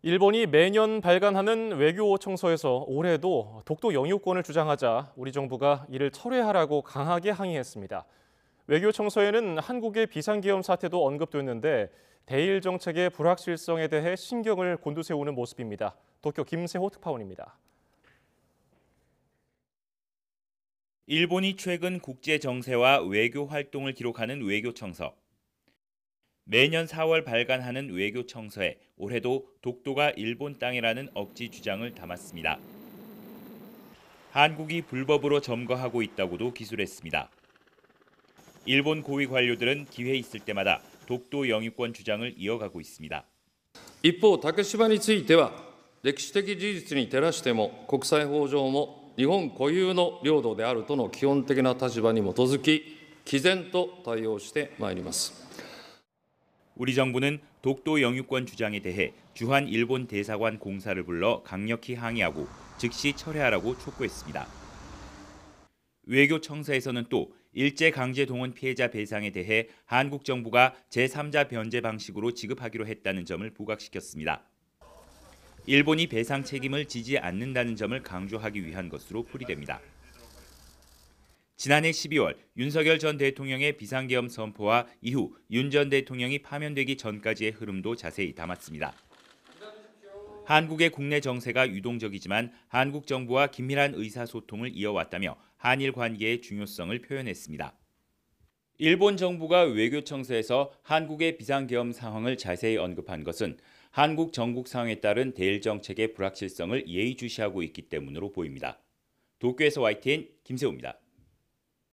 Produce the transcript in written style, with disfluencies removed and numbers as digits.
일본이 매년 발간하는 외교 청서에서 올해도 독도 영유권을 주장하자 우리 정부가 이를 철회하라고 강하게 항의했습니다. 외교 청서에는 한국의 비상계엄 사태도 언급됐는데 대일 정책의 불확실성에 대해 신경을 곤두세우는 모습입니다. 도쿄 김세호 특파원입니다. 일본이 최근 국제 정세와 외교 활동을 기록하는 외교 청서. 매년 4월 발간하는 외교 청서에 올해도 독도가 일본 땅이라는 억지 주장을 담았습니다. 한국이 불법으로 점거하고 있다고도 기술했습니다. 일본 고위 관료들은 기회 있을 때마다 독도 영유권 주장을 이어가고 있습니다. 一方、竹島については、歴史的事実に照らしても、国際法上も日本固有の領土であるとの基本的な立場に基づき、毅然と対応してまいります。 우리 정부는 독도 영유권 주장에 대해 주한 일본 대사관 공사를 불러 강력히 항의하고 즉시 철회하라고 촉구했습니다. 외교 청사에서는 또 일제강제 동원 피해자 배상에 대해 한국 정부가 제3자 변제 방식으로 지급하기로 했다는 점을 부각시켰습니다. 일본이 배상 책임을 지지 않는다는 점을 강조하기 위한 것으로 풀이됩니다. 지난해 12월 윤석열 전 대통령의 비상계엄 선포와 이후 윤 전 대통령이 파면되기 전까지의 흐름도 자세히 담았습니다. 한국의 국내 정세가 유동적이지만 한국 정부와 긴밀한 의사소통을 이어왔다며 한일 관계의 중요성을 표현했습니다. 일본 정부가 외교청서에서 한국의 비상계엄 상황을 자세히 언급한 것은 한국 전국 상황에 따른 대일 정책의 불확실성을 예의주시하고 있기 때문으로 보입니다. 도쿄에서 YTN 김세호입니다.